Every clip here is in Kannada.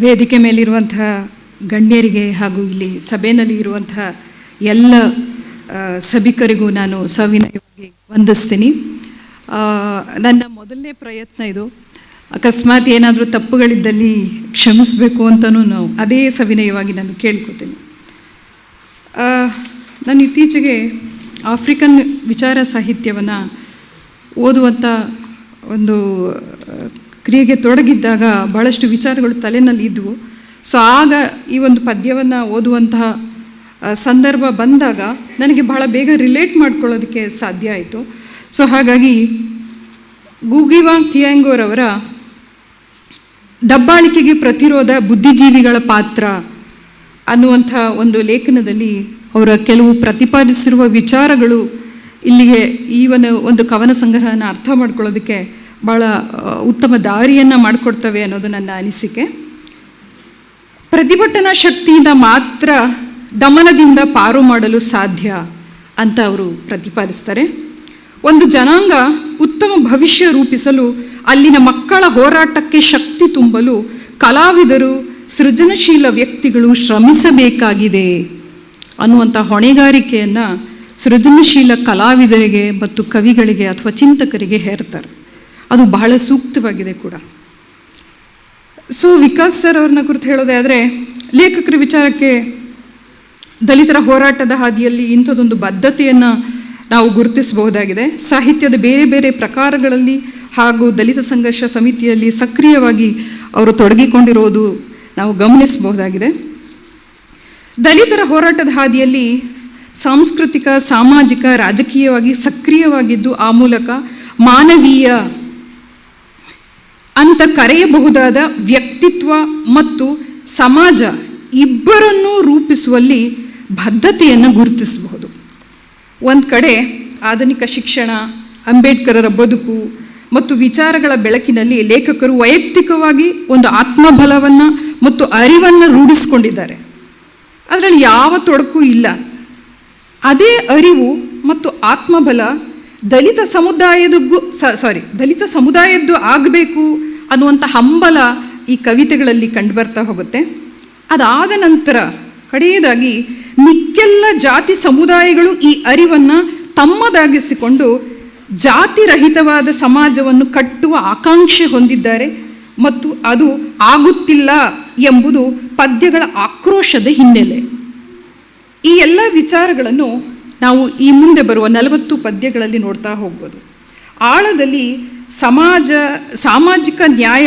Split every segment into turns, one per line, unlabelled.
ವೇದಿಕೆ ಮೇಲಿರುವಂತಹ ಗಣ್ಯರಿಗೆ ಹಾಗೂ ಇಲ್ಲಿ ಸಭೆಯಲ್ಲಿ ಇರುವಂತಹ ಎಲ್ಲ ಸಭಿಕರಿಗೂ ನಾನು ಸವಿನಯವಾಗಿ ವಂದಿಸ್ತೀನಿ. ನನ್ನ ಮೊದಲನೇ ಪ್ರಯತ್ನ ಇದು. ಅಕಸ್ಮಾತ್ ಏನಾದರೂ ತಪ್ಪುಗಳಿದ್ದಲ್ಲಿ ಕ್ಷಮಿಸಬೇಕು ಅಂತಲೂ ಅದೇ ಸವಿನಯವಾಗಿ ನಾನು ಕೇಳ್ಕೊತೀನಿ. ನಾನು ಇತ್ತೀಚೆಗೆ ಆಫ್ರಿಕನ್ ವಿಚಾರ ಸಾಹಿತ್ಯವನ್ನು ಓದುವಂಥ ಒಂದು ಕ್ರಿಯೆಗೆ ತೊಡಗಿದ್ದಾಗ ಬಹಳಷ್ಟು ವಿಚಾರಗಳು ತಲೆಯಲ್ಲಿ ಇದ್ದವು. ಸೊ ಆಗ ಈ ಒಂದು ಪದ್ಯವನ್ನು ಓದುವಂತಹ ಸಂದರ್ಭ ಬಂದಾಗ ನನಗೆ ಬಹಳ ಬೇಗ ರಿಲೇಟ್ ಮಾಡ್ಕೊಳ್ಳೋದಕ್ಕೆ ಸಾಧ್ಯ ಆಯಿತು. ಸೊ ಹಾಗಾಗಿ ಗುಗಿವಾಂಗ್ ಥಿಯಾಂಗೋರವರ ದಬ್ಬಾಳಿಕೆಗೆ ಪ್ರತಿರೋಧ ಬುದ್ಧಿಜೀವಿಗಳ ಪಾತ್ರ ಅನ್ನುವಂಥ ಒಂದು ಲೇಖನದಲ್ಲಿ ಅವರ ಕೆಲವು ಪ್ರತಿಪಾದಿಸಿರುವ ವಿಚಾರಗಳು ಇಲ್ಲಿಗೆ ಒಂದು ಕವನ ಸಂಗ್ರಹನ ಅರ್ಥ ಮಾಡ್ಕೊಳ್ಳೋದಕ್ಕೆ ಭಾಳ ಉತ್ತಮ ದಾರಿಯನ್ನು ಮಾಡಿಕೊಡ್ತವೆ ಅನ್ನೋದು ನನ್ನ ಅನಿಸಿಕೆ. ಪ್ರತಿಭಟನಾ ಶಕ್ತಿಯಿಂದ ಮಾತ್ರ ದಮನದಿಂದ ಪಾರು ಮಾಡಲು ಸಾಧ್ಯ ಅಂತ ಅವರು ಪ್ರತಿಪಾದಿಸ್ತಾರೆ. ಒಂದು ಜನಾಂಗ ಉತ್ತಮ ಭವಿಷ್ಯ ರೂಪಿಸಲು ಅಲ್ಲಿನ ಮಕ್ಕಳ ಹೋರಾಟಕ್ಕೆ ಶಕ್ತಿ ತುಂಬಲು ಕಲಾವಿದರು, ಸೃಜನಶೀಲ ವ್ಯಕ್ತಿಗಳು ಶ್ರಮಿಸಬೇಕಾಗಿದೆ ಅನ್ನುವಂಥ ಹೊಣೆಗಾರಿಕೆಯನ್ನು ಸೃಜನಶೀಲ ಕಲಾವಿದರಿಗೆ ಮತ್ತು ಕವಿಗಳಿಗೆ ಅಥವಾ ಚಿಂತಕರಿಗೆ ಹೇರ್ತಾರೆ. ಅದು ಬಹಳ ಸೂಕ್ತವಾಗಿದೆ ಕೂಡ. ಸೊ ವಿಕಾಸ್ ಸರ್ ಅವ್ರನ್ನ ಕುರಿತು ಹೇಳೋದೇ ಆದರೆ, ಲೇಖಕರ ವಿಚಾರಕ್ಕೆ ದಲಿತರ ಹೋರಾಟದ ಹಾದಿಯಲ್ಲಿ ಇಂಥದ್ದೊಂದು ಬದ್ಧತೆಯನ್ನು ನಾವು ಗುರುತಿಸಬಹುದಾಗಿದೆ. ಸಾಹಿತ್ಯದ ಬೇರೆ ಬೇರೆ ಪ್ರಕಾರಗಳಲ್ಲಿ ಹಾಗೂ ದಲಿತ ಸಂಘರ್ಷ ಸಮಿತಿಯಲ್ಲಿ ಸಕ್ರಿಯವಾಗಿ ಅವರು ತೊಡಗಿಕೊಂಡಿರೋದು ನಾವು ಗಮನಿಸಬಹುದಾಗಿದೆ. ದಲಿತರ ಹೋರಾಟದ ಹಾದಿಯಲ್ಲಿ ಸಾಂಸ್ಕೃತಿಕ, ಸಾಮಾಜಿಕ, ರಾಜಕೀಯವಾಗಿ ಸಕ್ರಿಯವಾಗಿದ್ದು ಆ ಮೂಲಕ ಮಾನವೀಯ ಅಂತ ಕರೆಯಬಹುದಾದ ವ್ಯಕ್ತಿತ್ವ ಮತ್ತು ಸಮಾಜ ಇಬ್ಬರನ್ನೂ ರೂಪಿಸುವಲ್ಲಿ ಬದ್ಧತೆಯನ್ನು ಗುರುತಿಸಬಹುದು. ಒಂದು ಕಡೆ ಆಧುನಿಕ ಶಿಕ್ಷಣ, ಅಂಬೇಡ್ಕರರ ಬದುಕು ಮತ್ತು ವಿಚಾರಗಳ ಬೆಳಕಿನಲ್ಲಿ ಲೇಖಕರು ವೈಯಕ್ತಿಕವಾಗಿ ಒಂದು ಆತ್ಮಬಲವನ್ನು ಮತ್ತು ಅರಿವನ್ನು ರೂಢಿಸಿಕೊಂಡಿದ್ದಾರೆ. ಅದರಲ್ಲಿ ಯಾವ ತೊಡಕು ಇಲ್ಲ. ಅದೇ ಅರಿವು ಮತ್ತು ಆತ್ಮಬಲ ದಲಿತ ಸಮುದಾಯದ್ದು ಆಗಬೇಕು ಅನ್ನುವಂಥ ಹಂಬಲ ಈ ಕವಿತೆಗಳಲ್ಲಿ ಕಂಡುಬರ್ತಾ ಹೋಗುತ್ತೆ. ಅದಾದ ನಂತರ ಕಡೆಯದಾಗಿ ಮಿಕ್ಕೆಲ್ಲ ಜಾತಿ ಸಮುದಾಯಗಳು ಈ ಅರಿವನ್ನು ತಮ್ಮದಾಗಿಸಿಕೊಂಡು ಜಾತಿರಹಿತವಾದ ಸಮಾಜವನ್ನು ಕಟ್ಟುವ ಆಕಾಂಕ್ಷೆ ಹೊಂದಿದ್ದಾರೆ ಮತ್ತು ಅದು ಆಗುತ್ತಿಲ್ಲ ಎಂಬುದು ಪದ್ಯಗಳ ಆಕ್ರೋಶದ ಹಿನ್ನೆಲೆ. ಈ ಎಲ್ಲ ವಿಚಾರಗಳನ್ನು ನಾವು ಈ ಮುಂದೆ ಬರುವ 40 ಪದ್ಯಗಳಲ್ಲಿ ನೋಡ್ತಾ ಹೋಗ್ಬೋದು. ಆಳದಲ್ಲಿ ಸಾಮಾಜಿಕ ನ್ಯಾಯ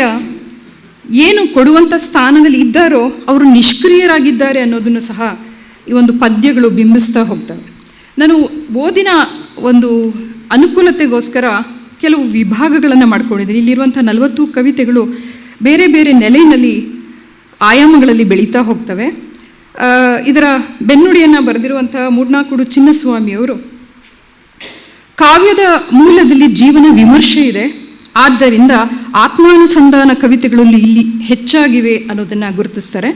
ಏನು ಕೊಡುವಂಥ ಸ್ಥಾನದಲ್ಲಿ ಇದ್ದಾರೋ ಅವರು ನಿಷ್ಕ್ರಿಯರಾಗಿದ್ದಾರೆ ಅನ್ನೋದನ್ನು ಸಹ ಈ ಒಂದು ಪದ್ಯಗಳು ಬಿಂಬಿಸ್ತಾ ಹೋಗ್ತವೆ. ನಾನು ಓದಿನ ಒಂದು ಅನುಕೂಲತೆಗೋಸ್ಕರ ಕೆಲವು ವಿಭಾಗಗಳನ್ನು ಮಾಡ್ಕೊಂಡಿದ್ದೀನಿ. ಇಲ್ಲಿರುವಂಥ 40 ಕವಿತೆಗಳು ಬೇರೆ ಬೇರೆ ನೆಲೆಯಲ್ಲಿ ಆಯಾಮಗಳಲ್ಲಿ ಬೆಳೀತಾ ಹೋಗ್ತವೆ. ಇದರ ಬೆನ್ನುಡಿಯನ್ನು ಬರೆದಿರುವಂಥ ಮೂಡ್ನಾಕುಡು ಚಿನ್ನಸ್ವಾಮಿಯವರು, ಕಾವ್ಯದ ಮೂಲದಲ್ಲಿ ಜೀವನ ವಿಮರ್ಶೆ ಇದೆ, ಆದ್ದರಿಂದ ಆತ್ಮಾನುಸಂಧಾನ ಕವಿತೆಗಳಲ್ಲಿ ಇಲ್ಲಿ ಹೆಚ್ಚಾಗಿವೆ ಅನ್ನೋದನ್ನು ಗುರುತಿಸ್ತಾರೆ.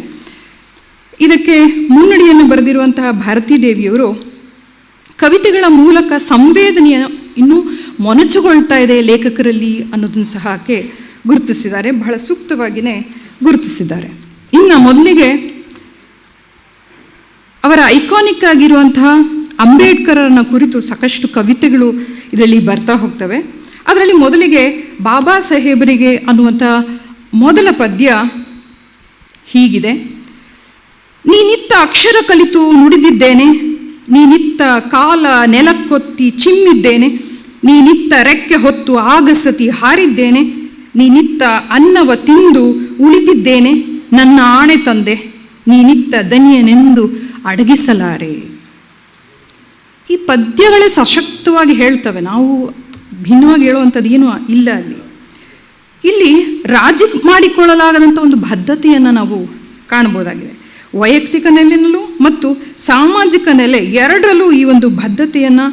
ಇದಕ್ಕೆ ಮುನ್ನುಡಿಯನ್ನು ಬರೆದಿರುವಂತಹ ಭಾರತೀ ದೇವಿಯವರು, ಕವಿತೆಗಳ ಮೂಲಕ ಸಂವೇದನೆಯ ಇನ್ನೂ ಮೊನಚುಗೊಳ್ತಾ ಇದೆ ಲೇಖಕರಲ್ಲಿ ಅನ್ನೋದನ್ನು ಸಹ ಗುರುತಿಸಿದ್ದಾರೆ. ಬಹಳ ಸೂಕ್ತವಾಗಿಯೇ ಗುರುತಿಸಿದ್ದಾರೆ. ಇನ್ನು ಮೊದಲಿಗೆ ಅವರ ಐಕಾನಿಕ್ ಆಗಿರುವಂತಹ ಅಂಬೇಡ್ಕರನ ಕುರಿತು ಸಾಕಷ್ಟು ಕವಿತೆಗಳು ಇದರಲ್ಲಿ ಬರ್ತಾ ಹೋಗ್ತವೆ. ಅದರಲ್ಲಿ ಮೊದಲಿಗೆ ಬಾಬಾ ಸಾಹೇಬರಿಗೆ ಅನ್ನುವಂಥ ಮೊದಲ ಪದ್ಯ ಹೀಗಿದೆ. ನೀನಿತ್ತ ಅಕ್ಷರ ಕಲಿತು ನುಡಿದಿದ್ದೇನೆ, ನೀನಿತ್ತ ಕಾಲ ನೆಲಕ್ಕೊತ್ತಿ ಚಿಮ್ಮಿದ್ದೇನೆ, ನೀನಿತ್ತ ರೆಕ್ಕೆ ಹೊತ್ತು ಆಗಸತಿ ಹಾರಿದ್ದೇನೆ, ನೀನಿತ್ತ ಅನ್ನವ ತಿಂದು ಉಳಿದಿದ್ದೇನೆ, ನನ್ನ ಆಣೆ ತಂದೆ ನೀನಿತ್ತ ದನಿಯನೆಂದು ಅಡಗಿಸಲಾರೆ. ಈ ಪದ್ಯಗಳೇ ಸಶಕ್ತವಾಗಿ ಹೇಳ್ತವೆ. ನಾವು ಭಿನ್ನವಾಗಿ ಹೇಳುವಂಥದ್ದು ಏನೂ ಇಲ್ಲ. ಇಲ್ಲಿ ರಾಜಿ ಮಾಡಿಕೊಳ್ಳಲಾಗದಂಥ ಒಂದು ಬದ್ಧತೆಯನ್ನು ನಾವು ಕಾಣ್ಬೋದಾಗಿದೆ. ವೈಯಕ್ತಿಕ ನೆಲೆಯಲ್ಲೂ ಮತ್ತು ಸಾಮಾಜಿಕ ನೆಲೆ ಎರಡರಲ್ಲೂ ಈ ಒಂದು ಬದ್ಧತೆಯನ್ನು,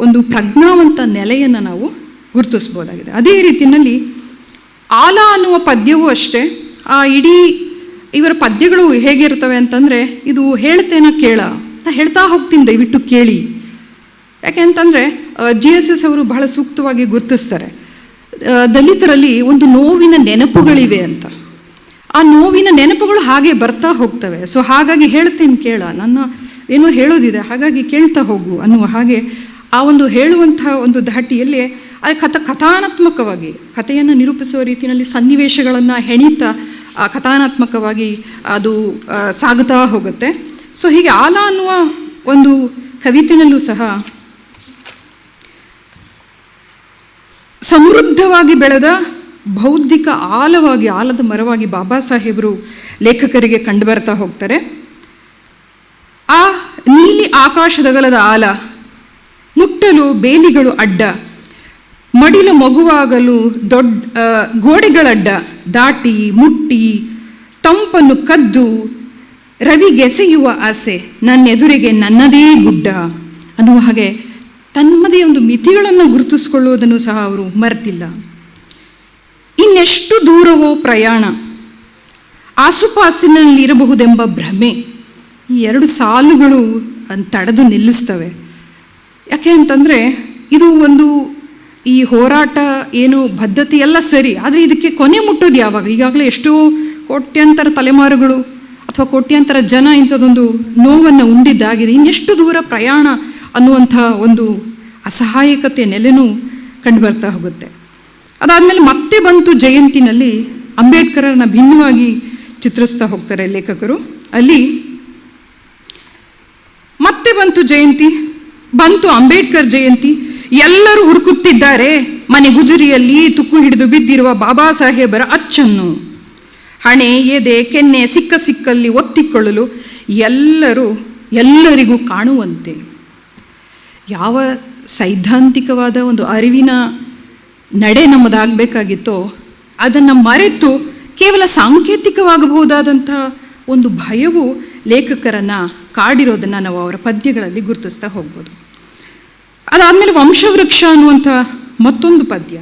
ಒಂದು ಪ್ರಜ್ಞಾವಂತ ನೆಲೆಯನ್ನು ನಾವು ಗುರುತಿಸ್ಬೋದಾಗಿದೆ. ಅದೇ ರೀತಿಯಲ್ಲಿ ಆಲ ಅನ್ನುವ ಪದ್ಯವೂ ಅಷ್ಟೇ. ಆ ಇಡೀ ಇವರ ಪದ್ಯಗಳು ಹೇಗಿರ್ತವೆ ಅಂತಂದರೆ, ಇದು ಹೇಳ್ತೇನ ಕೇಳ, ಹೇಳ್ತಾ ಹೋಗ್ತೀನಿ, ದಯವಿಟ್ಟು ಕೇಳಿ. ಯಾಕೆ ಅಂತಂದರೆ GSS ಅವರು ಬಹಳ ಸೂಕ್ತವಾಗಿ ಗುರುತಿಸ್ತಾರೆ, ದಲಿತರಲ್ಲಿ ಒಂದು ನೋವಿನ ನೆನಪುಗಳಿವೆ ಅಂತ. ಆ ಆ ನೋವಿನ ನೆನಪುಗಳು ಹಾಗೆ ಬರ್ತಾ ಹೋಗ್ತವೆ. ಸೊ ಹಾಗಾಗಿ ಹೇಳ್ತೇನೆ ಕೇಳ, ನನ್ನ ಏನೋ ಹೇಳೋದಿದೆ ಹಾಗಾಗಿ ಕೇಳ್ತಾ ಹೋಗು ಅನ್ನುವ ಹಾಗೆ ಆ ಒಂದು ಹೇಳುವಂಥ ಒಂದು ಧಾಟಿಯಲ್ಲಿ ಕಥಾನಾತ್ಮಕವಾಗಿ ಕಥೆಯನ್ನು ನಿರೂಪಿಸುವ ರೀತಿಯಲ್ಲಿ ಸನ್ನಿವೇಶಗಳನ್ನು ಹೆಣಿತಾ ಕಥಾನಾತ್ಮಕವಾಗಿ ಅದು ಸಾಗುತ್ತಾ ಹೋಗುತ್ತೆ. ಸೊ ಹೀಗೆ ಆಲ ಅನ್ನುವ ಒಂದು ಕವಿತೆಯಲ್ಲೂ ಸಹ ಸಮೃದ್ಧವಾಗಿ ಬೆಳೆದ ಬೌದ್ಧಿಕ ಆಲದ ಮರವಾಗಿ ಬಾಬಾ ಸಾಹೇಬರು ಲೇಖಕರಿಗೆ ಕಂಡು ಬರ್ತಾ ಹೋಗ್ತಾರೆ. ಆ ನೀಲಿ ಆಕಾಶದಗಲದ ಆಲ, ಮುಟ್ಟಲು ಬೇಲಿಗಳು ಅಡ್ಡ, ಮಡಿಲು ಮಗುವಾಗಲು ಗೋಡೆಗಳಡ್ಡ, ದಾಟಿ ಮುಟ್ಟಿ ತಂಪನ್ನು ಕದ್ದು ರವಿಗೆಸೆಯುವ ಆಸೆ, ನನ್ನೆದುರಿಗೆ ನನ್ನದೇ ಗುಡ್ಡ ಅನ್ನುವ ಹಾಗೆ ತಮ್ಮದೇ ಒಂದು ಮಿತಿಗಳನ್ನು ಗುರುತಿಸಿಕೊಳ್ಳುವುದನ್ನು ಸಹ ಅವರು ಮರೆತಿಲ್ಲ. ಇನ್ನೆಷ್ಟು ದೂರವೋ ಪ್ರಯಾಣ, ಆಸುಪಾಸಿನಲ್ಲಿರಬಹುದೆಂಬ ಭ್ರಮೆ, ಈ ಎರಡು ಸಾಲುಗಳು ತಡೆದು ನಿಲ್ಲಿಸ್ತವೆ. ಯಾಕೆ ಅಂತಂದರೆ ಇದು ಒಂದು ಈ ಹೋರಾಟ ಏನು ಬದ್ಧತೆ ಎಲ್ಲ ಸರಿ, ಆದರೆ ಇದಕ್ಕೆ ಕೊನೆ ಮುಟ್ಟೋದು ಯಾವಾಗ? ಈಗಾಗಲೇ ಎಷ್ಟೋ ಕೋಟ್ಯಾಂತರ ತಲೆಮಾರುಗಳು ಅಥವಾ ಕೋಟ್ಯಾಂತರ ಜನ ಇಂಥದ್ದೊಂದು ನೋವನ್ನು ಉಂಡಿದ್ದಾಗಿದೆ. ಇನ್ನೆಷ್ಟು ದೂರ ಪ್ರಯಾಣ ಅನ್ನುವಂಥ ಒಂದು ಅಸಹಾಯಕತೆ ನೆಲೆನೂ ಕಂಡು ಬರ್ತಾ ಹೋಗುತ್ತೆ. ಅದಾದಮೇಲೆ ಮತ್ತೆ ಬಂತು ಜಯಂತಿನಲ್ಲಿ ಅಂಬೇಡ್ಕರನ್ನ ಭಿನ್ನವಾಗಿ ಚಿತ್ರಿಸ್ತಾ ಹೋಗ್ತಾರೆ ಲೇಖಕರು. ಅಲ್ಲಿ ಮತ್ತೆ ಬಂತು ಜಯಂತಿ, ಬಂತು ಅಂಬೇಡ್ಕರ್ ಜಯಂತಿ, ಎಲ್ಲರೂ ಹುಡುಕುತ್ತಿದ್ದಾರೆ ಮನೆ ಗುಜರಿಯಲ್ಲಿ ತುಕ್ಕು ಹಿಡಿದು ಬಿದ್ದಿರುವ ಬಾಬಾ ಸಾಹೇಬರ ಅಚ್ಚನ್ನು. ಹಣೆ ಎದೆ ಕೆನ್ನೆ ಸಿಕ್ಕಲ್ಲಿ ಒತ್ತಿಕೊಳ್ಳಲು ಎಲ್ಲರಿಗೂ ಕಾಣುವಂತೆ. ಯಾವ ಸೈದ್ಧಾಂತಿಕವಾದ ಒಂದು ಅರಿವಿನ ನಡೆ ನಮ್ಮದಾಗಬೇಕಾಗಿತ್ತೋ ಅದನ್ನು ಮರೆತು ಕೇವಲ ಸಾಂಕೇತಿಕವಾಗಬಹುದಾದಂಥ ಒಂದು ಭಯವು ಲೇಖಕರನ್ನು ಕಾಡಿರೋದನ್ನು ನಾವು ಅವರ ಪದ್ಯಗಳಲ್ಲಿ ಗುರುತಿಸ್ತಾ ಹೋಗ್ಬೋದು. ಅದಾದಮೇಲೆ ವಂಶವೃಕ್ಷ ಅನ್ನುವಂಥ ಮತ್ತೊಂದು ಪದ್ಯ.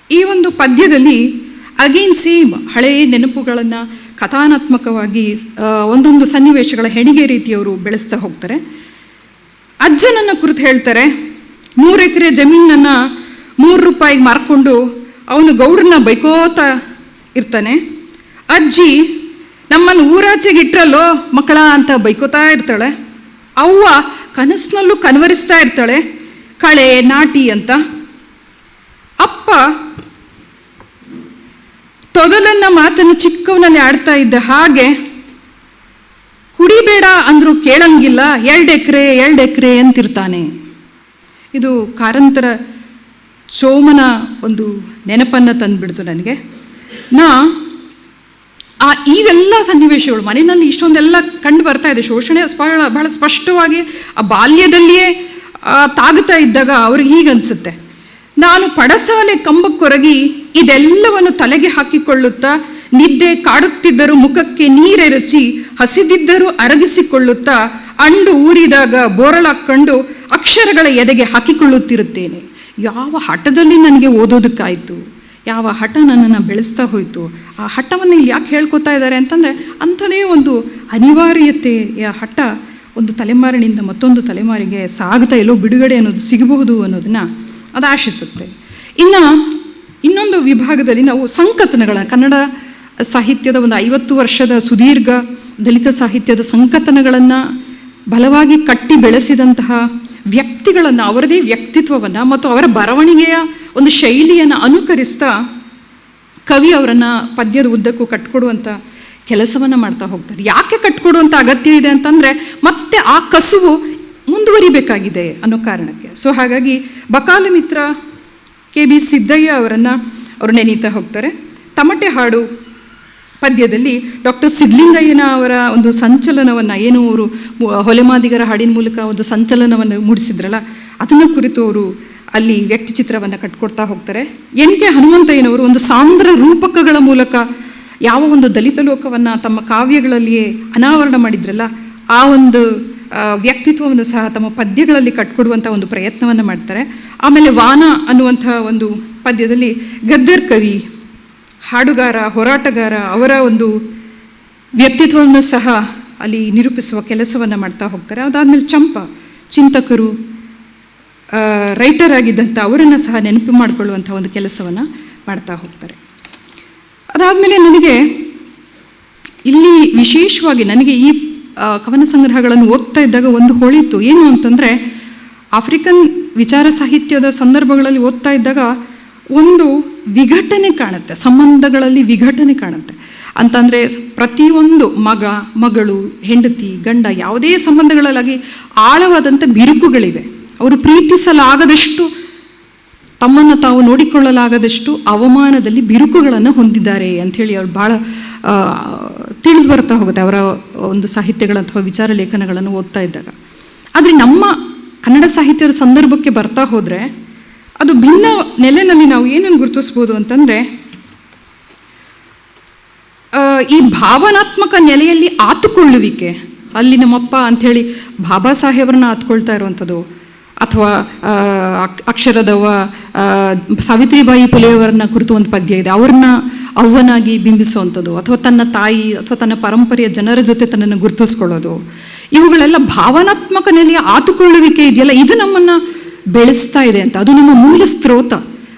ಈ ಒಂದು ಪದ್ಯದಲ್ಲಿ ಅಗೇನ್ ಸೇಮ್ ಹಳೆಯ ನೆನಪುಗಳನ್ನು ಕಥಾನಾತ್ಮಕವಾಗಿ ಒಂದೊಂದು ಸನ್ನಿವೇಶಗಳ ಹೆಣಿಗೆ ರೀತಿಯವರು ಬೆಳೆಸ್ತಾ ಹೋಗ್ತಾರೆ. ಅಜ್ಜನನ್ನು ಕುರಿತು ಹೇಳ್ತಾರೆ, 3 ಎಕರೆ ಜಮೀನನ್ನು ₹3 ಮಾರ್ಕೊಂಡು ಅವನು ಗೌಡ್ರನ್ನ ಬೈಕೋತಾ ಇರ್ತಾನೆ. ಅಜ್ಜಿ ನಮ್ಮನ್ನು ಊರಾಚೆಗೆ ಇಟ್ರಲ್ಲೋ ಮಕ್ಕಳ ಅಂತ ಬೈಕೋತಾ ಇರ್ತಾಳೆ. ಅವ್ವ ಕನಸಿನಲ್ಲೂ ಕನ್ವರಿಸ್ತಾ ಇರ್ತಾಳೆ, ಕಳೆ ನಾಟಿ ಅಂತ. ಅಪ್ಪ ತೊದಲನ್ನ ಮಾತನ್ನು ಚಿಕ್ಕವನಲ್ಲಿ ಆಡ್ತಾ ಇದ್ದ ಹಾಗೆ ಕುಡಿಬೇಡ ಅಂದ್ರೂ ಕೇಳಂಗಿಲ್ಲ, 2 ಎಕರೆ ಅಂತಿರ್ತಾನೆ. ಇದು ಕಾರಂತರ ಚೋಮನ ಒಂದು ನೆನಪನ್ನು ತಂದುಬಿಡ್ತು ನನಗೆ. ಇವೆಲ್ಲ ಸನ್ನಿವೇಶಗಳು ಮನೆಯಲ್ಲಿ ಇಷ್ಟೊಂದೆಲ್ಲ ಕಂಡು ಬರ್ತಾ ಇದೆ. ಶೋಷಣೆ ಬಹಳ ಸ್ಪಷ್ಟವಾಗಿ ಆ ಬಾಲ್ಯದಲ್ಲಿಯೇ ತಾಗುತ್ತಾ ಇದ್ದಾಗ ಅವ್ರಿಗೆ ಹೀಗನ್ಸುತ್ತೆ, ನಾನು ಪಡಸಾಲೆ ಕಂಬಕ್ಕೊರಗಿ ಇದೆಲ್ಲವನ್ನು ತಲೆಗೆ ಹಾಕಿಕೊಳ್ಳುತ್ತಾ ನಿದ್ದೆ ಕಾಡುತ್ತಿದ್ದರೂ ಮುಖಕ್ಕೆ ನೀರೆರಚಿ ಹಸಿದಿದ್ದರೂ ಅರಗಿಸಿಕೊಳ್ಳುತ್ತಾ ಅಂಡು ಊರಿದಾಗ ಬೋರಳಾಕೊಂಡು ಅಕ್ಷರಗಳ ಎದೆಗೆ ಹಾಕಿಕೊಳ್ಳುತ್ತಿರುತ್ತೇನೆ. ಯಾವ ಹಠದಲ್ಲಿ ನನಗೆ ಓದೋದಕ್ಕಾಯಿತು, ಯಾವ ಹಠ ನನ್ನನ್ನು ಬೆಳೆಸ್ತಾ ಹೋಯಿತು. ಆ ಹಠವನ್ನು ಇಲ್ಲಿ ಯಾಕೆ ಹೇಳ್ಕೊತಾ ಇದ್ದಾರೆ ಅಂತಂದರೆ ಅಂಥದೇ ಒಂದು ಅನಿವಾರ್ಯತೆಯ ಹಠ ಒಂದು ತಲೆಮಾರಿನಿಂದ ಮತ್ತೊಂದು ತಲೆಮಾರಿಗೆ ಸಾಗುತ್ತಾ ಎಲ್ಲೋ ಬಿಡುಗಡೆ ಅನ್ನೋದು ಸಿಗಬಹುದು ಅನ್ನೋದನ್ನು ಅದು ಆಶಿಸುತ್ತೆ. ಇನ್ನೊಂದು ವಿಭಾಗದಲ್ಲಿ ನಾವು ಸಂಕಥನಗಳ ಕನ್ನಡ ಸಾಹಿತ್ಯದ ಒಂದು 50 ವರ್ಷದ ಸುದೀರ್ಘ ದಲಿತ ಸಾಹಿತ್ಯದ ಸಂಕಥನಗಳನ್ನು ಬಲವಾಗಿ ಕಟ್ಟಿ ಬೆಳೆಸಿದಂತಹ ವ್ಯಕ್ತಿಗಳನ್ನು, ಅವರದೇ ವ್ಯಕ್ತಿತ್ವವನ್ನು ಮತ್ತು ಅವರ ಬರವಣಿಗೆಯ ಒಂದು ಶೈಲಿಯನ್ನು ಅನುಕರಿಸ್ತಾ ಕವಿ ಅವರನ್ನು ಪದ್ಯದ ಉದ್ದಕ್ಕೂ ಕಟ್ಕೊಡುವಂಥ ಕೆಲಸವನ್ನು ಮಾಡ್ತಾ ಹೋಗ್ತಾರೆ. ಯಾಕೆ ಕಟ್ಕೊಡುವಂಥ ಅಗತ್ಯ ಇದೆ ಅಂತಂದರೆ ಮತ್ತೆ ಆ ಕಸುವು ಮುಂದುವರಿಬೇಕಾಗಿದೆ ಅನ್ನೋ ಕಾರಣಕ್ಕೆ. ಸೊ ಹಾಗಾಗಿ ಬಕಾಲ ಮಿತ್ರ KB ಸಿದ್ದಯ್ಯ ಅವರು ನೆನೀತಾ ಹೋಗ್ತಾರೆ. ತಮಟೆ ಹಾಡು ಪದ್ಯದಲ್ಲಿ ಡಾಕ್ಟರ್ ಸಿದ್ಲಿಂಗಯ್ಯನ ಅವರ ಒಂದು ಸಂಚಲನವನ್ನು, ಏನು ಅವರು ಹೊಲೆಮಾದಿಗರ ಹಾಡಿನ ಮೂಲಕ ಒಂದು ಸಂಚಲನವನ್ನು ಮೂಡಿಸಿದ್ರಲ್ಲ, ಅದನ್ನು ಕುರಿತು ಅವರು ಅಲ್ಲಿ ವ್ಯಕ್ತಿ ಚಿತ್ರವನ್ನು ಕಟ್ಕೊಡ್ತಾ ಹೋಗ್ತಾರೆ. NK ಹನುಮಂತಯ್ಯನವರು ಒಂದು ಸಾಂದ್ರ ರೂಪಕಗಳ ಮೂಲಕ ಯಾವ ಒಂದು ದಲಿತ ಲೋಕವನ್ನು ತಮ್ಮ ಕಾವ್ಯಗಳಲ್ಲಿಯೇ ಅನಾವರಣ ಮಾಡಿದ್ರಲ್ಲ, ಆ ಒಂದು ವ್ಯಕ್ತಿತ್ವವನ್ನು ಸಹ ತಮ್ಮ ಪದ್ಯಗಳಲ್ಲಿ ಕಟ್ಕೊಡುವಂಥ ಒಂದು ಪ್ರಯತ್ನವನ್ನು ಮಾಡ್ತಾರೆ. ಆಮೇಲೆ ವಾನ ಅನ್ನುವಂಥ ಒಂದು ಪದ್ಯದಲ್ಲಿ ಗದ್ದರ್ ಕವಿ, ಹಾಡುಗಾರ, ಹೋರಾಟಗಾರ ಅವರ ಒಂದು ವ್ಯಕ್ತಿತ್ವವನ್ನು ಸಹ ಅಲ್ಲಿ ನಿರೂಪಿಸುವ ಕೆಲಸವನ್ನು ಮಾಡ್ತಾ ಹೋಗ್ತಾರೆ. ಅದಾದಮೇಲೆ ಚಂಪ, ಚಿಂತಕರು, ರೈಟರ್ ಆಗಿದ್ದಂಥ ಅವರನ್ನು ಸಹ ನೆನಪು ಮಾಡಿಕೊಳ್ಳುವಂಥ ಒಂದು ಕೆಲಸವನ್ನು ಮಾಡ್ತಾ ಹೋಗ್ತಾರೆ. ಅದಾದಮೇಲೆ ನನಗೆ ಇಲ್ಲಿ ವಿಶೇಷವಾಗಿ ನನಗೆ ಈ ಕವನ ಸಂಗ್ರಹಗಳನ್ನು ಓದ್ತಾ ಇದ್ದಾಗ ಒಂದು ಹೊಳಿತು. ಏನು ಅಂತಂದರೆ, ಆಫ್ರಿಕನ್ ವಿಚಾರ ಸಾಹಿತ್ಯದ ಸಂದರ್ಭಗಳಲ್ಲಿ ಓದ್ತಾ ಇದ್ದಾಗ ಒಂದು ವಿಘಟನೆ ಕಾಣುತ್ತೆ, ಸಂಬಂಧಗಳಲ್ಲಿ ವಿಘಟನೆ ಕಾಣುತ್ತೆ. ಅಂತಂದರೆ ಪ್ರತಿಯೊಂದು ಮಗ, ಮಗಳು, ಹೆಂಡತಿ, ಗಂಡ, ಯಾವುದೇ ಸಂಬಂಧಗಳಲ್ಲಾಗಿ ಆಳವಾದಂಥ ಬಿರುಕುಗಳಿವೆ. ಅವರು ಪ್ರೀತಿಸಲಾಗದಷ್ಟು, ತಮ್ಮನ್ನು ತಾವು ನೋಡಿಕೊಳ್ಳಲಾಗದಷ್ಟು ಅವಮಾನದಲ್ಲಿ ಬಿರುಕುಗಳನ್ನು ಹೊಂದಿದ್ದಾರೆ ಅಂಥೇಳಿ ಅವ್ರು ಭಾಳ ತಿಳಿದು ಬರ್ತಾ ಹೋಗುತ್ತೆ ಅವರ ಒಂದು ಸಾಹಿತ್ಯಗಳ ಅಥವಾ ವಿಚಾರ ಲೇಖನಗಳನ್ನು ಓದ್ತಾ ಇದ್ದಾಗ. ಆದರೆ ನಮ್ಮ ಕನ್ನಡ ಸಾಹಿತ್ಯದ ಸಂದರ್ಭಕ್ಕೆ ಬರ್ತಾ ಹೋದರೆ ಅದು ಭಿನ್ನ ನೆಲೆಯಲ್ಲಿ ನಾವು ಏನನ್ನು ಗುರುತಿಸ್ಬೋದು ಅಂತಂದರೆ, ಈ ಭಾವನಾತ್ಮಕ ನೆಲೆಯಲ್ಲಿ ಆತುಕೊಳ್ಳುವಿಕೆ. ಅಲ್ಲಿ ನಮ್ಮಪ್ಪ ಅಂಥೇಳಿ ಬಾಬಾ ಸಾಹೇಬ್ರನ್ನ ಆತ್ಕೊಳ್ತಾ ಇರುವಂಥದ್ದು, ಅಥವಾ ಅಕ್ಷರದವ ಸಾವಿತ್ರಿಬಾಯಿ ಪುಲೆಯವರನ್ನ ಕುರಿತು ಒಂದು ಪದ್ಯ ಇದೆ, ಅವ್ರನ್ನ ಅವ್ವನಾಗಿ ಬಿಂಬಿಸುವಂಥದ್ದು, ಅಥವಾ ತನ್ನ ತಾಯಿ ಅಥವಾ ತನ್ನ ಪರಂಪರೆಯ ಜನರ ಜೊತೆ ತನ್ನನ್ನು ಗುರುತಿಸ್ಕೊಳ್ಳೋದು. ಇವುಗಳೆಲ್ಲ ಭಾವನಾತ್ಮಕ ನೆಲೆಯ ಆತುಕೊಳ್ಳುವಿಕೆ ಇದೆಯಲ್ಲ, ಇದು ನಮ್ಮನ್ನು ಬೆಳೆಸ್ತಾ ಇದೆ ಅಂತ, ಅದು ನಮ್ಮ ಮೂಲ ಸ್ರೋತ,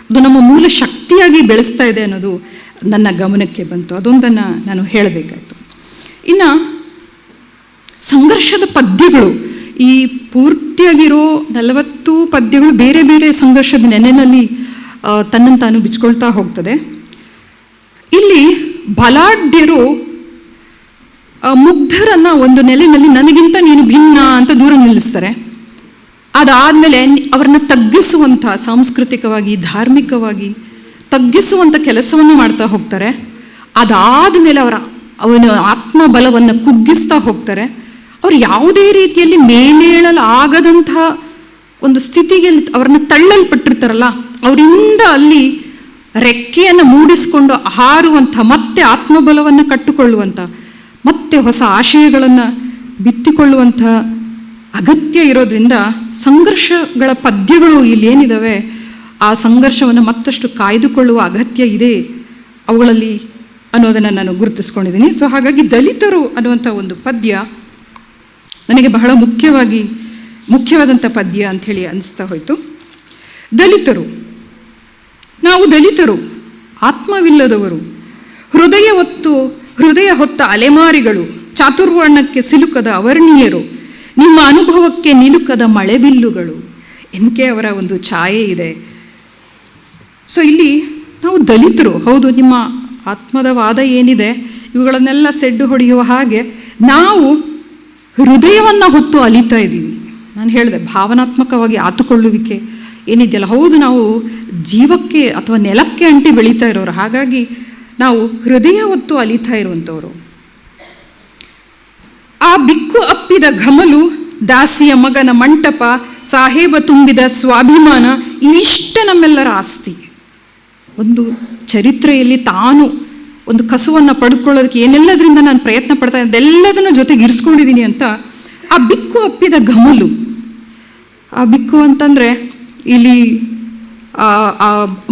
ಅದು ನಮ್ಮ ಮೂಲ ಶಕ್ತಿಯಾಗಿ ಬೆಳೆಸ್ತಾ ಇದೆ ಅನ್ನೋದು ನನ್ನ ಗಮನಕ್ಕೆ ಬಂತು. ಅದೊಂದನ್ನು ನಾನು ಹೇಳಬೇಕಾಯ್ತು. ಇನ್ನು ಸಂಘರ್ಷದ ಪದ್ಯಗಳು, ಈ ಪೂರ್ತಿಯಾಗಿರೋ 40 ಪದ್ಯಗಳು ಬೇರೆ ಬೇರೆ ಸಂಘರ್ಷದ ನೆನೆಯಲ್ಲಿ ತನ್ನನ್ನು ತಾನು ಬಿಚ್ಕೊಳ್ತಾ ಹೋಗ್ತದೆ. ಇಲ್ಲಿ ಬಲಾಢ್ಯರು ಮುಗ್ಧರನ್ನು ಒಂದು ನೆಲೆಯಲ್ಲಿ ನನಗಿಂತ ನೀನು ಭಿನ್ನ ಅಂತ ದೂರ ನಿಲ್ಲಿಸ್ತಾರೆ. ಅದಾದಮೇಲೆ ಅವರನ್ನು ತಗ್ಗಿಸುವಂಥ, ಸಾಂಸ್ಕೃತಿಕವಾಗಿ ಧಾರ್ಮಿಕವಾಗಿ ತಗ್ಗಿಸುವಂಥ ಕೆಲಸವನ್ನು ಮಾಡ್ತಾ ಹೋಗ್ತಾರೆ. ಅದಾದಮೇಲೆ ಅವನ ಆತ್ಮಬಲವನ್ನು ಕುಗ್ಗಿಸ್ತಾ ಹೋಗ್ತಾರೆ. ಅವ್ರು ಯಾವುದೇ ರೀತಿಯಲ್ಲಿ ಮೇಲೇಳಲಾಗದಂಥ ಒಂದು ಸ್ಥಿತಿಗೆ ಅವ್ರನ್ನ ತಳ್ಳಲ್ಪಟ್ಟಿರ್ತಾರಲ್ಲ, ಅವರಿಂದ ಅಲ್ಲಿ ರೆಕ್ಕೆಯನ್ನು ಮೂಡಿಸಿಕೊಂಡು ಹಾರುವಂಥ, ಮತ್ತೆ ಆತ್ಮಬಲವನ್ನು ಕಟ್ಟಿಕೊಳ್ಳುವಂಥ, ಮತ್ತೆ ಹೊಸ ಆಶಯಗಳನ್ನು ಬಿತ್ತಿಕೊಳ್ಳುವಂಥ ಅಗತ್ಯ ಇರೋದ್ರಿಂದ ಸಂಘರ್ಷಗಳ ಪದ್ಯಗಳು ಇಲ್ಲಿ ಏನಿದ್ದಾವೆ, ಆ ಸಂಘರ್ಷವನ್ನು ಮತ್ತಷ್ಟು ಕಾಯ್ದುಕೊಳ್ಳುವ ಅಗತ್ಯ ಇದೆ ಅವುಗಳಲ್ಲಿ ಅನ್ನೋದನ್ನು ನಾನು ಗುರುತಿಸ್ಕೊಂಡಿದ್ದೀನಿ. ಸೊ ಹಾಗಾಗಿ ದಲಿತರು ಅನ್ನುವಂಥ ಒಂದು ಪದ್ಯ ನನಗೆ ಬಹಳ ಮುಖ್ಯವಾದಂಥ ಪದ್ಯ ಅಂಥೇಳಿ ಅನಿಸ್ತಾ ಹೋಯಿತು. ದಲಿತರು, ನಾವು ದಲಿತರು, ಆತ್ಮವಿಲ್ಲದವರು, ಹೃದಯ ಹೊತ್ತ ಅಲೆಮಾರಿಗಳು, ಚಾತುರ್ವರ್ಣಕ್ಕೆ ಸಿಲುಕದ ಅವರ್ಣೀಯರು, ನಿಮ್ಮ ಅನುಭವಕ್ಕೆ ನಿಲುಕದ ಮಳೆಬಿಲ್ಲುಗಳು. ಎನ್ಕೆ ಅವರ ಒಂದು ಛಾಯೆ ಇದೆ. ಸೊ ಇಲ್ಲಿ ನಾವು ದಲಿತರು, ಹೌದು, ನಿಮ್ಮ ಆತ್ಮದ ವಾದ ಏನಿದೆ ಇವುಗಳನ್ನೆಲ್ಲ ಸೆಡ್ಡು ಹೊಡೆಯುವ ಹಾಗೆ ನಾವು ಹೃದಯವನ್ನು ಹೊತ್ತು ಅಲಿತಾ ಇದ್ದೀವಿ. ನಾನು ಹೇಳಿದೆ ಭಾವನಾತ್ಮಕವಾಗಿ ಆತುಕೊಳ್ಳುವಿಕೆ ಏನಿದೆಯಲ್ಲ, ಹೌದು, ನಾವು ಜೀವಕ್ಕೆ ಅಥವಾ ನೆಲಕ್ಕೆ ಅಂಟಿ ಬೆಳೀತಾ ಇರೋರು, ಹಾಗಾಗಿ ನಾವು ಹೃದಯ ಹೊತ್ತು ಅಲಿತಾ ಇರುವಂಥವ್ರು. ಆ ಬಿಕ್ಕು ಅಪ್ಪಿದ ಘಮಲು, ದಾಸಿಯ ಮಗನ ಮಂಟಪ, ಸಾಹೇಬ ತುಂಬಿದ ಸ್ವಾಭಿಮಾನ, ಇವಿಷ್ಟ ನಮ್ಮೆಲ್ಲರ ಆಸ್ತಿ. ಒಂದು ಚರಿತ್ರೆಯಲ್ಲಿ ತಾನು ಒಂದು ಕಸುವನ್ನು ಪಡ್ಕೊಳ್ಳೋದಕ್ಕೆ ಏನೆಲ್ಲದರಿಂದ ನಾನು ಪ್ರಯತ್ನ ಪಡ್ತಾ ಇದ್ದೆ, ಅದೆಲ್ಲದನ್ನು ಜೊತೆಗೆ ಇರಿಸ್ಕೊಂಡಿದ್ದೀನಿ ಅಂತ ಆ ಬಿಕ್ಕು ಅಪ್ಪಿದ ಘಮಲು. ಆ ಬಿಕ್ಕು ಅಂತಂದರೆ ಇಲ್ಲಿ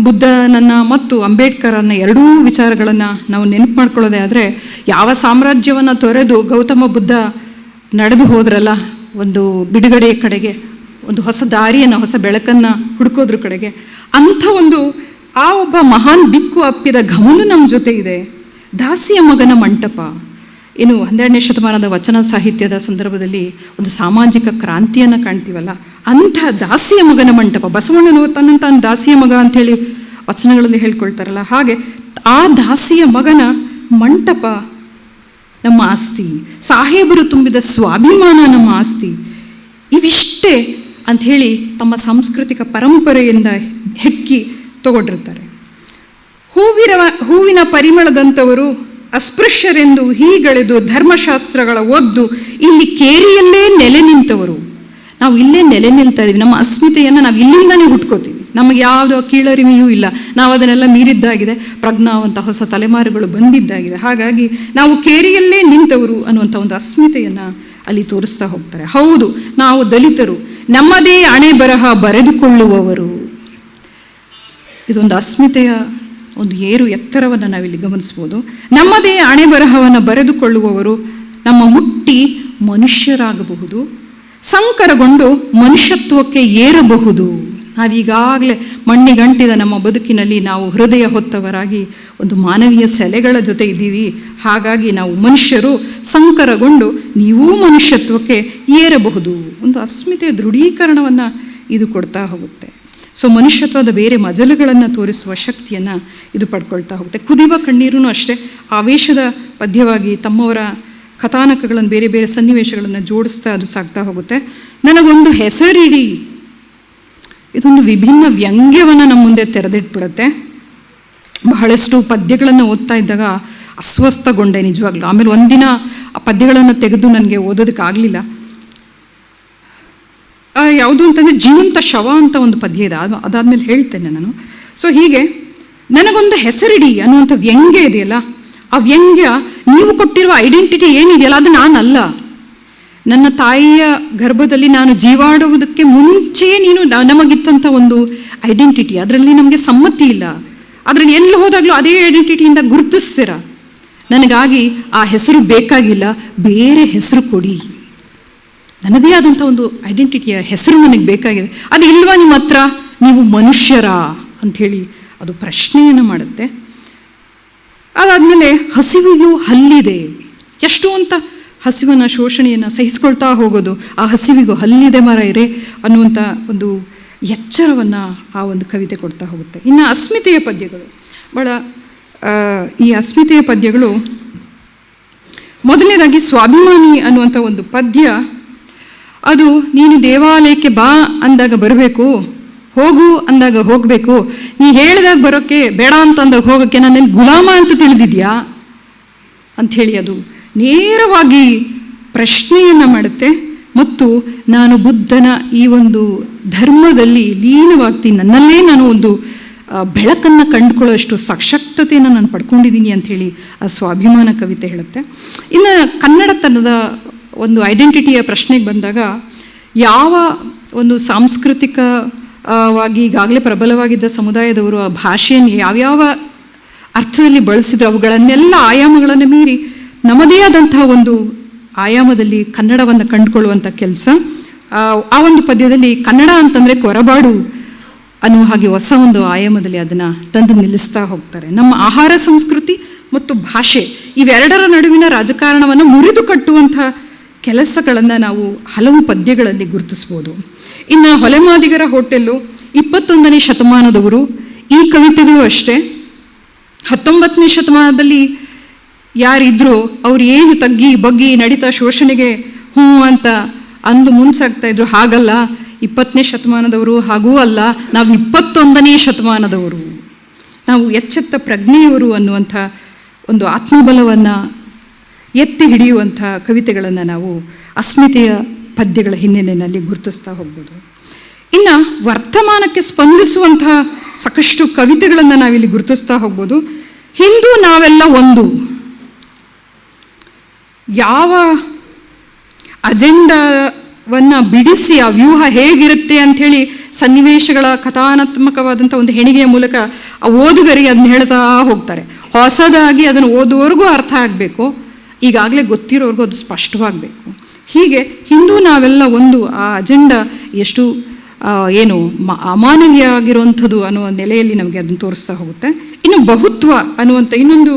ಬುದ್ಧನನ್ನು ಮತ್ತು ಅಂಬೇಡ್ಕರನ್ನ ಎರಡೂ ವಿಚಾರಗಳನ್ನು ನಾವು ನೆನಪು ಮಾಡ್ಕೊಳ್ಳೋದೇ ಆದರೆ, ಯಾವ ಸಾಮ್ರಾಜ್ಯವನ್ನು ತೊರೆದು ಗೌತಮ ಬುದ್ಧ ನಡೆದು ಹೋದ್ರಲ್ಲ ಒಂದು ಬಿಡುಗಡೆಯ ಕಡೆಗೆ, ಒಂದು ಹೊಸ ದಾರಿಯನ್ನು, ಹೊಸ ಬೆಳಕನ್ನು ಹುಡುಕೋದ್ರ ಕಡೆಗೆ, ಅಂಥ ಒಂದು ಆ ಒಬ್ಬ ಮಹಾನ್ ಬಿಕ್ಕು ಅಪ್ಪಿದ ಘಮಲು ನಮ್ಮ ಜೊತೆ ಇದೆ. ದಾಸಿಯ ಮಗನ ಮಂಟಪ, ಏನು 12ನೇ ಶತಮಾನದ ವಚನ ಸಾಹಿತ್ಯದ ಸಂದರ್ಭದಲ್ಲಿ ಒಂದು ಸಾಮಾಜಿಕ ಕ್ರಾಂತಿಯನ್ನು ಕಾಣ್ತೀವಲ್ಲ, ಅಂಥ ದಾಸಿಯ ಮಗನ ಮಂಟಪ. ಬಸವಣ್ಣನವರು ತನ್ನನ್ನು ತಾನು ದಾಸಿಯ ಮಗ ಅಂಥೇಳಿ ವಚನಗಳಲ್ಲಿ ಹೇಳ್ಕೊಳ್ತಾರಲ್ಲ, ಹಾಗೆ ಆ ದಾಸಿಯ ಮಗನ ಮಂಟಪ ನಮ್ಮ ಆಸ್ತಿ, ಸಾಹೇಬರು ತುಂಬಿದ ಸ್ವಾಭಿಮಾನ ನಮ್ಮ ಆಸ್ತಿ. ಇವಿಷ್ಟೇ ಅಂಥೇಳಿ ತಮ್ಮ ಸಾಂಸ್ಕೃತಿಕ ಪರಂಪರೆಯಿಂದ ಹೆಕ್ಕಿ ತಗೊಂಡಿರ್ತಾರೆ. ಹೂವಿನ ಪರಿಮಳದಂಥವರು ಅಸ್ಪೃಶ್ಯರೆಂದು ಹೀಗಳೆದು ಧರ್ಮಶಾಸ್ತ್ರಗಳ ಒದ್ದು ಇಲ್ಲಿ ಕೇರಿಯಲ್ಲೇ ನೆಲೆ ನಿಂತವರು. ನಾವು ಇಲ್ಲೇ ನೆಲೆ ನಿಲ್ತಾ ಇದ್ದೀವಿ. ನಮ್ಮ ಅಸ್ಮಿತೆಯನ್ನು ನಾವು ಇಲ್ಲಿಂದನೇ ಹುಟ್ಕೋತೀವಿ. ನಮಗೆ ಯಾವುದೋ ಕೀಳರಿಮೆಯೂ ಇಲ್ಲ. ನಾವು ಅದನ್ನೆಲ್ಲ ಮೀರಿದ್ದಾಗಿದೆ. ಪ್ರಜ್ಞಾವಂತ ಹೊಸ ತಲೆಮಾರುಗಳು ಬಂದಿದ್ದಾಗಿದೆ. ಹಾಗಾಗಿ ನಾವು ಕೇರಿಯಲ್ಲೇ ನಿಂತವರು ಅನ್ನುವಂಥ ಒಂದು ಅಸ್ಮಿತೆಯನ್ನು ಅಲ್ಲಿ ತೋರಿಸ್ತಾ ಹೋಗ್ತಾರೆ. ಹೌದು, ನಾವು ದಲಿತರು, ನಮ್ಮದೇ ಹಣೆ ಬರಹ ಬರೆದುಕೊಳ್ಳುವವರು. ಇದೊಂದು ಅಸ್ಮಿತೆಯ ಒಂದು ಎತ್ತರವನ್ನು ನಾವಿಲ್ಲಿ ಗಮನಿಸ್ಬೋದು. ನಮ್ಮದೇ ಹಣೆ ಬರಹವನ್ನು ಬರೆದುಕೊಳ್ಳುವವರು ನಮ್ಮ ಮುಟ್ಟಿ ಮನುಷ್ಯರಾಗಬಹುದು, ಸಂಕರಗೊಂಡು ಮನುಷ್ಯತ್ವಕ್ಕೆ ಏರಬಹುದು. ನಾವೀಗಾಗಲೇ ಮಣ್ಣಿಗಂಟಿದ ನಮ್ಮ ಬದುಕಿನಲ್ಲಿ ನಾವು ಹೃದಯ ಹೊತ್ತವರಾಗಿ ಒಂದು ಮಾನವೀಯ ಸೆಲೆಗಳ ಜೊತೆ ಇದ್ದೀವಿ. ಹಾಗಾಗಿ ನಾವು ಮನುಷ್ಯರು ಸಂಕರಗೊಂಡು ನೀವೂ ಮನುಷ್ಯತ್ವಕ್ಕೆ ಏರಬಹುದು. ಒಂದು ಅಸ್ಮಿತೆಯ ದೃಢೀಕರಣವನ್ನು ಇದು ಕೊಡ್ತಾ ಹೋಗುತ್ತೆ. ಸೊ ಮನುಷ್ಯತ್ವದ ಬೇರೆ ಮಜಲುಗಳನ್ನು ತೋರಿಸುವ ಶಕ್ತಿಯನ್ನು ಇದು ಪಡ್ಕೊಳ್ತಾ ಹೋಗುತ್ತೆ. ಕುದಿಯುವ ಕಣ್ಣೀರೂ ಅಷ್ಟೇ ಆವೇಶದ ಪದ್ಯವಾಗಿ ತಮ್ಮವರ ಕಥಾನಕಗಳನ್ನು ಬೇರೆ ಬೇರೆ ಸನ್ನಿವೇಶಗಳನ್ನು ಜೋಡಿಸ್ತಾ ಅದು ಸಾಗ್ತಾ ಹೋಗುತ್ತೆ. ನನಗೊಂದು ಹೆಸರಿಡಿ, ಇದೊಂದು ವಿಭಿನ್ನ ವ್ಯಂಗ್ಯವನ್ನು ನಮ್ಮ ಮುಂದೆ ತೆರೆದಿಟ್ಬಿಡುತ್ತೆ. ಬಹಳಷ್ಟು ಪದ್ಯಗಳನ್ನು ಓದ್ತಾ ಇದ್ದಾಗ ಅಸ್ವಸ್ಥಗೊಂಡೆ ನಿಜವಾಗ್ಲೂ. ಆಮೇಲೆ ಒಂದಿನ ಆ ಪದ್ಯಗಳನ್ನು ತೆಗೆದು ನನಗೆ ಓದೋದಕ್ಕಾಗಲಿಲ್ಲ. ಯಾವುದು ಅಂತಂದರೆ ಜೀವಂತ ಶವ ಅಂತ ಒಂದು ಪದ್ಯ ಇದೆ, ಅದಾದಮೇಲೆ ಹೇಳ್ತೇನೆ ನಾನು. ಸೊ ಹೀಗೆ ನನಗೊಂದು ಹೆಸರಿಡಿ ಅನ್ನುವಂಥ ವ್ಯಂಗ್ಯ ಇದೆಯಲ್ಲ, ಆ ವ್ಯಂಗ್ಯ ನೀವು ಕೊಟ್ಟಿರುವ ಐಡೆಂಟಿಟಿ ಏನಿದೆಯಲ್ಲ ಅದು ನಾನಲ್ಲ. ನನ್ನ ತಾಯಿಯ ಗರ್ಭದಲ್ಲಿ ನಾನು ಜೀವಾಡುವುದಕ್ಕೆ ಮುಂಚೆಯೇ ನೀನು ನಮಗಿತ್ತಂಥ ಒಂದು ಐಡೆಂಟಿಟಿ, ಅದರಲ್ಲಿ ನಮಗೆ ಸಮ್ಮತಿ ಇಲ್ಲ. ಅದರಲ್ಲಿ ಎಲ್ಲಿ ಹೋದಾಗಲೂ ಅದೇ ಐಡೆಂಟಿಟಿಯಿಂದ ಗುರುತಿಸ್ತೀರ. ನನಗಾಗಿ ಆ ಹೆಸರು ಬೇಕಾಗಿಲ್ಲ, ಬೇರೆ ಹೆಸರು ಕೊಡಿ. ನನ್ನದೇ ಆದಂಥ ಒಂದು ಐಡೆಂಟಿಟಿಯ ಹೆಸರು ನನಗೆ ಬೇಕಾಗಿದೆ. ಅದು ಇಲ್ವಾ ನಿಮ್ಮ ಹತ್ರ? ನೀವು ಮನುಷ್ಯರಾ ಅಂಥೇಳಿ ಅದು ಪ್ರಶ್ನೆಯನ್ನು ಮಾಡುತ್ತೆ. ಅದಾದಮೇಲೆ ಹಸಿವಿಗೂ ಹಲ್ಲಿದೆ. ಎಷ್ಟು ಅಂತ ಹಸಿವನ್ನ ಶೋಷಣೆಯನ್ನು ಸಹಿಸ್ಕೊಳ್ತಾ ಹೋಗೋದು, ಆ ಹಸಿವಿಗೂ ಹಲ್ಲಿದೆ ಮಾರಾಯರೆ ಅನ್ನುವಂಥ ಒಂದು ಎಚ್ಚರವನ್ನು ಆ ಒಂದು ಕವಿತೆ ಕೊಡ್ತಾ ಹೋಗುತ್ತೆ. ಇನ್ನು ಅಸ್ಮಿತೆಯ ಪದ್ಯಗಳು ಭಾಳ ಈ ಅಸ್ಮಿತೆಯ ಪದ್ಯಗಳು, ಮೊದಲನೇದಾಗಿ ಸ್ವಾಭಿಮಾನಿ ಅನ್ನುವಂಥ ಒಂದು ಪದ್ಯ. ಅದು ನೀನು ದೇವಾಲಯಕ್ಕೆ ಬಾ ಅಂದಾಗ ಬರಬೇಕು, ಹೋಗು ಅಂದಾಗ ಹೋಗಬೇಕು, ನೀ ಹೇಳಿದಾಗ ಬರೋಕ್ಕೆ, ಬೇಡ ಅಂತಂದಾಗ ಹೋಗೋಕ್ಕೆ ನನ್ನೇನು ಗುಲಾಮ ಅಂತ ತಿಳಿದಿದ್ಯಾ ಅಂಥೇಳಿ ಅದು ನೇರವಾಗಿ ಪ್ರಶ್ನೆಯನ್ನು ಮಾಡುತ್ತೆ. ಮತ್ತು ನಾನು ಬುದ್ಧನ ಈ ಒಂದು ಧರ್ಮದಲ್ಲಿ ಲೀನವಾಗ್ತೀನಿ, ನನ್ನಲ್ಲೇ ನಾನು ಒಂದು ಬೆಳಕನ್ನು ಕಂಡುಕೊಳ್ಳೋಷ್ಟು ಸಶಕ್ತತೆಯನ್ನು ನಾನು ಪಡ್ಕೊಂಡಿದ್ದೀನಿ ಅಂಥೇಳಿ ಆ ಸ್ವಾಭಿಮಾನ ಕವಿತೆ ಹೇಳುತ್ತೆ. ಇನ್ನು ಕನ್ನಡತನದ ಒಂದು ಐಡೆಂಟಿಟಿಯ ಪ್ರಶ್ನೆಗೆ ಬಂದಾಗ, ಯಾವ ಒಂದು ಸಾಂಸ್ಕೃತಿಕವಾಗಿ ಈಗಾಗಲೇ ಪ್ರಬಲವಾಗಿದ್ದ ಸಮುದಾಯದವರು ಆ ಭಾಷೆಯನ್ನು ಯಾವ್ಯಾವ ಅರ್ಥದಲ್ಲಿ ಬಳಸಿದ್ರು, ಅವುಗಳನ್ನೆಲ್ಲ ಆಯಾಮಗಳನ್ನು ಮೀರಿ ನಮ್ಮದೇ ಆದಂತಹ ಒಂದು ಆಯಾಮದಲ್ಲಿ ಕನ್ನಡವನ್ನು ಕಂಡುಕೊಳ್ಳುವಂಥ ಕೆಲಸ. ಆ ಒಂದು ಪದ್ಯದಲ್ಲಿ ಕನ್ನಡ ಅಂತಂದರೆ ಕೊರಬಾಡು ಅನ್ನುವ ಹಾಗೆ ಹೊಸ ಒಂದು ಆಯಾಮದಲ್ಲಿ ಅದನ್ನು ತಂದು ನಿಲ್ಲಿಸ್ತಾ ಹೋಗ್ತಾರೆ. ನಮ್ಮ ಆಹಾರ ಸಂಸ್ಕೃತಿ ಮತ್ತು ಭಾಷೆ ಇವೆರಡರ ನಡುವಿನ ರಾಜಕಾರಣವನ್ನು ಮುರಿದು ಕಟ್ಟುವಂಥ ಕೆಲಸಗಳನ್ನು ನಾವು ಹಲವು ಪದ್ಯಗಳಲ್ಲಿ ಗುರುತಿಸ್ಬೋದು. ಇನ್ನು ಹೊಲೆಮಾದಿಗರ ಹೋಟೆಲ್ಲು 21ನೇ ಶತಮಾನದವರು. ಈ ಕವಿತೆಗಳು ಅಷ್ಟೇ 19ನೇ ಶತಮಾನದಲ್ಲಿ ಯಾರಿದ್ರು ಅವ್ರು ಏನು ತಗ್ಗಿ ಬಗ್ಗಿ ನಡೀತಾ ಶೋಷಣೆಗೆ ಅಂತ ಅಂದು ಮುನ್ಸಾಗ್ತಾ ಇದ್ರು. ಹಾಗಲ್ಲ, 20ನೇ ಶತಮಾನದವರು ಹಾಗೂ ಅಲ್ಲ, ನಾವು 21ನೇ ಶತಮಾನದವರು, ನಾವು ಎಚ್ಚೆತ್ತ ಪ್ರಜ್ಞೆಯವರು ಅನ್ನುವಂಥ ಒಂದು ಆತ್ಮಬಲವನ್ನು ಎತ್ತಿ ಹಿಡಿಯುವಂಥ ಕವಿತೆಗಳನ್ನು ನಾವು ಅಸ್ಮಿತೆಯ ಪದ್ಯಗಳ ಹಿನ್ನೆಲೆಯಲ್ಲಿ ಗುರುತಿಸ್ತಾ ಹೋಗ್ಬೋದು. ಇನ್ನು ವರ್ತಮಾನಕ್ಕೆ ಸ್ಪಂದಿಸುವಂಥ ಸಾಕಷ್ಟು ಕವಿತೆಗಳನ್ನು ನಾವಿಲ್ಲಿ ಗುರುತಿಸ್ತಾ ಹೋಗ್ಬೋದು. ಹಿಂದೂ ನಾವೆಲ್ಲ ಒಂದು, ಯಾವ ಅಜೆಂಡಾವನ್ನು ಬಿಡಿಸಿ ಆ ವ್ಯೂಹ ಹೇಗಿರುತ್ತೆ ಅಂಥೇಳಿ ಸನ್ನಿವೇಶಗಳ ಕಥಾನಾತ್ಮಕವಾದಂಥ ಒಂದು ಹೆಣಿಗೆಯ ಮೂಲಕ ಆ ಓದುಗರಿಗೆ ಅದನ್ನ ಹೇಳ್ತಾ ಹೋಗ್ತಾರೆ. ಹೊಸದಾಗಿ ಅದನ್ನು ಓದುವವರೆಗೂ ಅರ್ಥ ಆಗಬೇಕು, ಈಗಾಗಲೇ ಗೊತ್ತಿರೋರ್ಗೂ ಅದು ಸ್ಪಷ್ಟವಾಗಬೇಕು. ಹೀಗೆ ಹಿಂದೂ ನಾವೆಲ್ಲ ಒಂದು ಆ ಅಜೆಂಡಾ ಎಷ್ಟು ಏನು ಅಮಾನವೀಯ ಆಗಿರುವಂಥದ್ದು ಅನ್ನುವ ನೆಲೆಯಲ್ಲಿ ನಮಗೆ ಅದನ್ನು ತೋರಿಸ್ತಾ ಹೋಗುತ್ತೆ. ಇನ್ನು ಬಹುತ್ವ ಅನ್ನುವಂಥ ಇನ್ನೊಂದು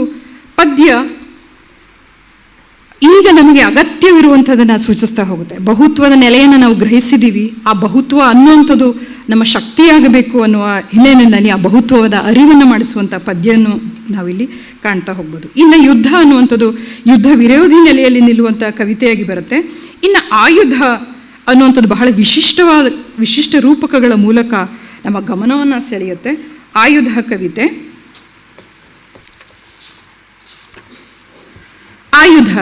ಪದ್ಯ ಈಗ ನಮಗೆ ಅಗತ್ಯವಿರುವಂಥದ್ದನ್ನು ಸೂಚಿಸ್ತಾ ಹೋಗುತ್ತೆ. ಬಹುತ್ವದ ನೆಲೆಯನ್ನು ನಾವು ಗ್ರಹಿಸಿದ್ದೀವಿ, ಆ ಬಹುತ್ವ ಅನ್ನುವಂಥದ್ದು ನಮ್ಮ ಶಕ್ತಿಯಾಗಬೇಕು ಅನ್ನುವ ಹಿನ್ನೆಲೆಯಲ್ಲಿ ಆ ಬಹುತ್ವದ ಅರಿವನ್ನು ಮಾಡಿಸುವಂಥ ಪದ್ಯವನ್ನು ನಾವಿಲ್ಲಿ ಕಾಣ್ತಾ ಹೋಗ್ಬೋದು. ಇನ್ನು ಯುದ್ಧ ಅನ್ನುವಂಥದ್ದು ಯುದ್ಧ ವಿರೋಧಿ ನೆಲೆಯಲ್ಲಿ ನಿಲ್ಲುವಂಥ ಕವಿತೆಯಾಗಿ ಬರುತ್ತೆ. ಇನ್ನು ಆಯುಧ ಅನ್ನುವಂಥದ್ದು ಬಹಳ ವಿಶಿಷ್ಟ ರೂಪಕಗಳ ಮೂಲಕ ನಮ್ಮ ಗಮನವನ್ನು ಸೆಳೆಯುತ್ತೆ. ಆಯುಧ ಕವಿತೆ. ಆಯುಧ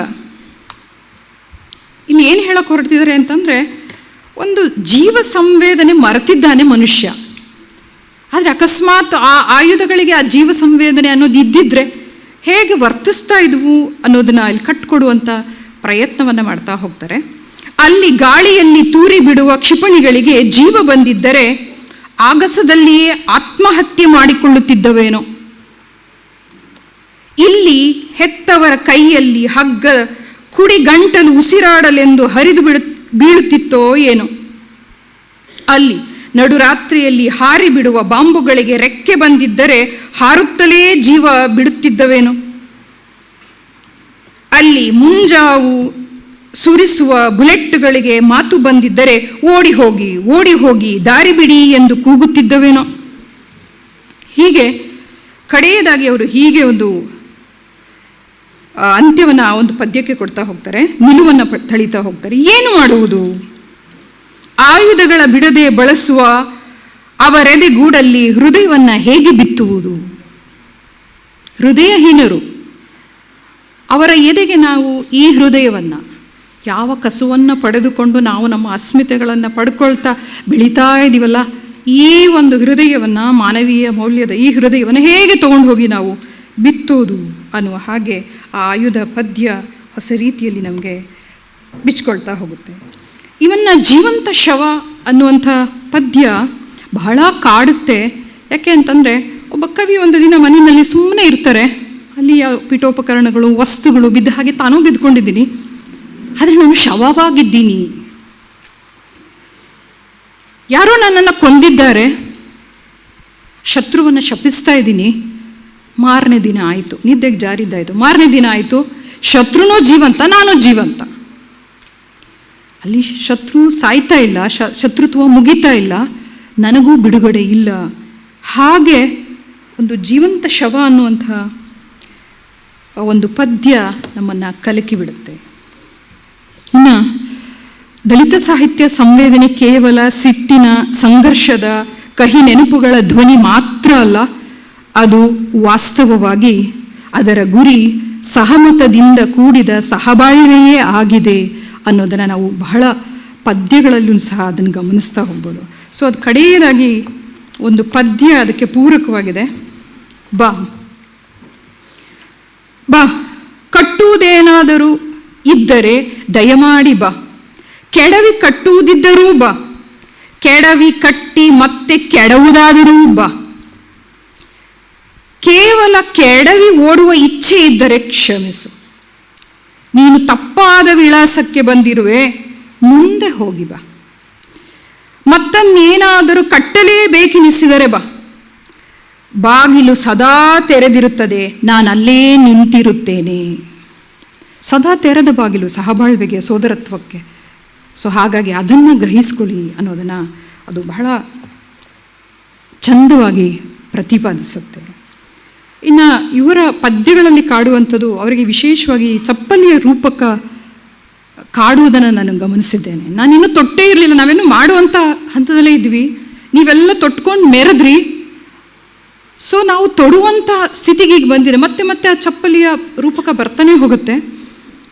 ಇಲ್ಲಿ ಏನು ಹೇಳಕ್ಕೆ ಹೊರಟಿದ್ದಾರೆ ಅಂತಂದರೆ, ಒಂದು ಜೀವ ಸಂವೇದನೆ ಮರೆತಿದ್ದಾನೆ ಮನುಷ್ಯ. ಆದರೆ ಅಕಸ್ಮಾತ್ ಆ ಆಯುಧಗಳಿಗೆ ಆ ಜೀವ ಸಂವೇದನೆ ಅನ್ನೋದು ಇದ್ದಿದ್ರೆ ಹೇಗೆ ವರ್ತಿಸ್ತಾ ಇದ್ವು ಅನ್ನೋದನ್ನು ಅಲ್ಲಿ ಕಟ್ಕೊಡುವಂಥ ಪ್ರಯತ್ನವನ್ನು ಮಾಡ್ತಾ ಹೋಗ್ತಾರೆ. ಅಲ್ಲಿ ಗಾಳಿಯಲ್ಲಿ ತೂರಿ ಬಿಡುವ ಕ್ಷಿಪಣಿಗಳಿಗೆ ಜೀವ ಬಂದಿದ್ದರೆ ಆಗಸದಲ್ಲಿಯೇ ಆತ್ಮಹತ್ಯೆ ಮಾಡಿಕೊಳ್ಳುತ್ತಿದ್ದವೇನೋ. ಇಲ್ಲಿ ಹೆತ್ತವರ ಕೈಯಲ್ಲಿ ಹಗ್ಗ ಕುಡಿ ಗಂಟಲು ಉಸಿರಾಡಲೆಂದು ಹರಿದು ಬೀಳುತ್ತಿತ್ತೋ ಏನೋ. ಅಲ್ಲಿ ನಡುರಾತ್ರಿಯಲ್ಲಿ ಹಾರಿ ಬಿಡುವ ಬಾಂಬುಗಳಿಗೆ ರೆಕ್ಕೆ ಬಂದಿದ್ದರೆ ಹಾರುತ್ತಲೇ ಜೀವ ಬಿಡುತ್ತಿದ್ದವೇನು? ಅಲ್ಲಿ ಮುಂಜಾವು ಸುರಿಸುವ ಬುಲೆಟ್ಗಳಿಗೆ ಮಾತು ಬಂದಿದ್ದರೆ ಓಡಿ ಹೋಗಿ ಓಡಿ ಹೋಗಿ ದಾರಿ ಬಿಡಿ ಎಂದು ಕೂಗುತ್ತಿದ್ದವೇನೋ? ಹೀಗೆ ಕಡೆಯದಾಗಿ ಅವರು ಹೀಗೆ ಒಂದು ಅಂತ್ಯವನ್ನು ಆ ಒಂದು ಪದ್ಯಕ್ಕೆ ಕೊಡ್ತಾ ಹೋಗ್ತಾರೆ, ನಿಲುವನ್ನು ತಳಿತಾ ಹೋಗ್ತಾರೆ. ಏನು ಮಾಡುವುದು? ಆಯುಧಗಳ ಬಿಡದೆ ಬಳಸುವ ಅವರೆದೆಗೂಡಲ್ಲಿ ಹೃದಯವನ್ನು ಹೇಗೆ ಬಿತ್ತುವುದು? ಹೃದಯಹೀನರು, ಅವರ ಎದೆಗೆ ನಾವು ಈ ಹೃದಯವನ್ನು, ಯಾವ ಕಸುವನ್ನು ಪಡೆದುಕೊಂಡು ನಾವು ನಮ್ಮ ಅಸ್ಮಿತೆಗಳನ್ನು ಪಡ್ಕೊಳ್ತಾ ಬೆಳೀತಾ ಇದ್ದೀವಲ್ಲ, ಈ ಒಂದು ಹೃದಯವನ್ನು, ಮಾನವೀಯ ಮೌಲ್ಯದ ಈ ಹೃದಯವನ್ನು ಹೇಗೆ ತಗೊಂಡು ಹೋಗಿ ನಾವು ಬಿತ್ತೋದು ಅನ್ನುವ ಹಾಗೆ ಆ ಆಯುಧ ಪದ್ಯ ಹೊಸ ರೀತಿಯಲ್ಲಿ ನಮಗೆ ಬಿಚ್ಕೊಳ್ತಾ ಹೋಗುತ್ತೆ. ಇವನ್ನ ಜೀವಂತ ಶವ ಅನ್ನುವಂಥ ಪದ್ಯ ಬಹಳ ಕಾಡುತ್ತೆ. ಯಾಕೆ ಅಂತಂದರೆ, ಒಬ್ಬ ಕವಿ ಒಂದು ದಿನ ಮನೆಯಲ್ಲಿ ಸುಮ್ಮನೆ ಇರ್ತಾರೆ, ಅಲ್ಲಿಯ ಪೀಠೋಪಕರಣಗಳು ವಸ್ತುಗಳು ಬಿದ್ದ ಹಾಗೆ ತಾನೂ ಬಿದ್ದುಕೊಂಡಿದ್ದೀನಿ, ಆದರೆ ನಾನು ಶವವಾಗಿದ್ದೀನಿ, ಯಾರೋ ನನ್ನನ್ನು ಕೊಂದಿದ್ದಾರೆ, ಶತ್ರುವನ್ನು ಶಪಿಸ್ತಾ ಇದ್ದೀನಿ. ಮಾರನೇ ದಿನ ಆಯಿತು, ನಿದ್ದೆಗೆ ಜಾರಿದ್ದಾಯಿತು, ಮಾರನೇ ದಿನ ಆಯಿತು, ಶತ್ರುನೂ ಜೀವಂತ, ನಾನು ಜೀವಂತ. ಅಲ್ಲಿ ಶತ್ರು ಸಾಯ್ತಾ ಇಲ್ಲ, ಶತ್ರುತ್ವ ಮುಗಿತಾ ಇಲ್ಲ, ನನಗೂ ಬಿಡುಗಡೆ ಇಲ್ಲ. ಹಾಗೆ ಒಂದು ಜೀವಂತ ಶವ ಅನ್ನುವಂಥ ಒಂದು ಪದ್ಯ ನಮ್ಮನ್ನು ಕಲಕಿಬಿಡುತ್ತೆ. ಇನ್ನು ದಲಿತ ಸಾಹಿತ್ಯ ಸಂವೇದನೆ ಕೇವಲ ಸಿಟ್ಟಿನ, ಸಂಘರ್ಷದ, ಕಹಿ ನೆನಪುಗಳ ಧ್ವನಿ ಮಾತ್ರ ಅಲ್ಲ, ಅದು ವಾಸ್ತವವಾಗಿ ಅದರ ಗುರಿ ಸಹಮತದಿಂದ ಕೂಡಿದ ಸಹಬಾಳ್ವೆಯೇ ಆಗಿದೆ ಅನ್ನೋದನ್ನು ನಾವು ಬಹಳ ಪದ್ಯಗಳಲ್ಲೂ ಸಹ ಅದನ್ನು ಗಮನಿಸ್ತಾ ಹೋಗ್ಬೋದು. ಸೊ ಅದು ಕಡೆಯದಾಗಿ ಒಂದು ಪದ್ಯ ಅದಕ್ಕೆ ಪೂರಕವಾಗಿದೆ. ಬಾ ಬಾ, ಕಟ್ಟುವುದೇನಾದರೂ ಇದ್ದರೆ ದಯಮಾಡಿ ಬಾ, ಕೆಡವಿ ಕಟ್ಟುವುದಿದ್ದರೂ ಬಾ, ಕೆಡವಿ ಕಟ್ಟಿ ಮತ್ತೆ ಕೆಡವುದಾದರೂ ಬಾ, ಕೇವಲ ಕೆಡವಿ ಓಡುವ ಇಚ್ಛೆ ಇದ್ದರೆ ಕ್ಷಮಿಸು, ನೀನು ತಪ್ಪಾದ ವಿಳಾಸಕ್ಕೆ ಬಂದಿರುವೆ, ಮುಂದೆ ಹೋಗಿ ಬಾ, ಮತ್ತನ್ನೇನಾದರೂ ಕಟ್ಟಲೇಬೇಕೆನಿಸಿದರೆ ಬಾ, ಬಾಗಿಲು ಸದಾ ತೆರೆದಿರುತ್ತದೆ, ನಾನಲ್ಲೇ ನಿಂತಿರುತ್ತೇನೆ. ಸದಾ ತೆರೆದ ಬಾಗಿಲು ಸಹಬಾಳ್ವೆಗೆ, ಸೋದರತ್ವಕ್ಕೆ. ಸೊ ಹಾಗಾಗಿ ಅದನ್ನು ಗ್ರಹಿಸ್ಕೊಳ್ಳಿ ಅನ್ನೋದನ್ನು ಅದು ಬಹಳ ಚಂದವಾಗಿ ಪ್ರತಿಪಾದಿಸುತ್ತೆ. ಇನ್ನು ಇವರ ಪದ್ಯಗಳಲ್ಲಿ ಕಾಡುವಂಥದ್ದು, ಅವರಿಗೆ ವಿಶೇಷವಾಗಿ ಚಪ್ಪಲಿಯ ರೂಪಕ ಕಾಡುವುದನ್ನು ನಾನು ಗಮನಿಸಿದ್ದೇನೆ. ನಾನಿನ್ನೂ ತೊಟ್ಟೇ ಇರಲಿಲ್ಲ, ನಾವೇನು ಮಾಡುವಂಥ ಹಂತದಲ್ಲೇ ಇದ್ವಿ, ನೀವೆಲ್ಲ ತೊಟ್ಕೊಂಡು ಮೆರೆದ್ರಿ. ಸೊ ನಾವು ತೊಡುವಂಥ ಸ್ಥಿತಿಗೆ ಈಗ ಬಂದಿದೆ. ಮತ್ತೆ ಮತ್ತೆ ಆ ಚಪ್ಪಲಿಯ ರೂಪಕ ಬರ್ತಾನೆ ಹೋಗುತ್ತೆ,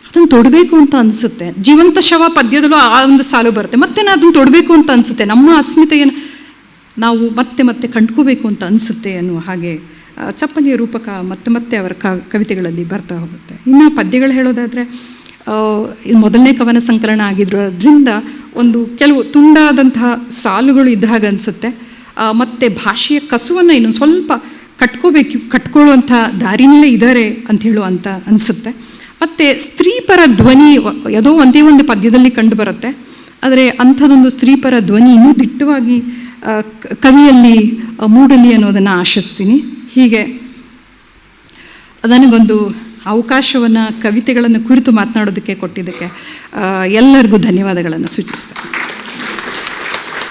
ಅದನ್ನು ತೊಡಬೇಕು ಅಂತ ಅನಿಸುತ್ತೆ. ಜೀವಂತ ಶವ ಪದ್ಯದಲ್ಲೂ ಆ ಒಂದು ಸಾಲು ಬರುತ್ತೆ, ಮತ್ತೆ ನಾನು ಅದನ್ನು ತೊಡಬೇಕು ಅಂತ ಅನಿಸುತ್ತೆ, ನಮ್ಮ ಅಸ್ಮಿತೆಯನ್ನು ನಾವು ಮತ್ತೆ ಮತ್ತೆ ಕಂಡ್ಕೋಬೇಕು ಅಂತ ಅನಿಸುತ್ತೆ ಅನ್ನುವ ಹಾಗೆ ಚಪ್ಪಲಿಯ ರೂಪಕ ಮತ್ತೆ ಮತ್ತೆ ಅವರ ಕವಿತೆಗಳಲ್ಲಿ ಬರ್ತಾ ಹೋಗುತ್ತೆ. ಇನ್ನು ಪದ್ಯಗಳು ಹೇಳೋದಾದರೆ, ಮೊದಲನೇ ಕವನ ಸಂಕಲನ ಆಗಿರೋದ್ರಿಂದ ಒಂದು ಕೆಲವು ತುಂಡಾದಂತಹ ಸಾಲುಗಳು ಇದ್ದ ಹಾಗೆ ಅನಿಸುತ್ತೆ. ಮತ್ತು ಭಾಷೆಯ ಕಸುವನ್ನು ಇನ್ನೊಂದು ಸ್ವಲ್ಪ ಕಟ್ಕೊಳ್ಳುವಂಥ ದಾರಿನಲ್ಲೇ ಇದ್ದಾರೆ ಅಂತ ಹೇಳುವಂಥ ಅನಿಸುತ್ತೆ. ಮತ್ತು ಸ್ತ್ರೀಪರ ಧ್ವನಿ ಯಾವುದೋ ಒಂದೇ ಒಂದು ಪದ್ಯದಲ್ಲಿ ಕಂಡು ಬರುತ್ತೆ, ಆದರೆ ಅಂಥದ್ದೊಂದು ಸ್ತ್ರೀಪರ ಧ್ವನಿ ಇನ್ನೂ ದಿಟ್ಟವಾಗಿ ಕವಿಯಲ್ಲಿ ಮೂಡಲಿ ಅನ್ನೋದನ್ನು ಆಶಿಸ್ತೀನಿ. ಹೀಗೆ ನನಗೊಂದು ಅವಕಾಶವನ್ನು ಕವಿತೆಗಳನ್ನು ಕುರಿತು ಮಾತನಾಡೋದಕ್ಕೆ ಕೊಟ್ಟಿದ್ದಕ್ಕೆ ಎಲ್ಲರಿಗೂ ಧನ್ಯವಾದಗಳನ್ನು ಸೂಚಿಸ್ತೇನೆ.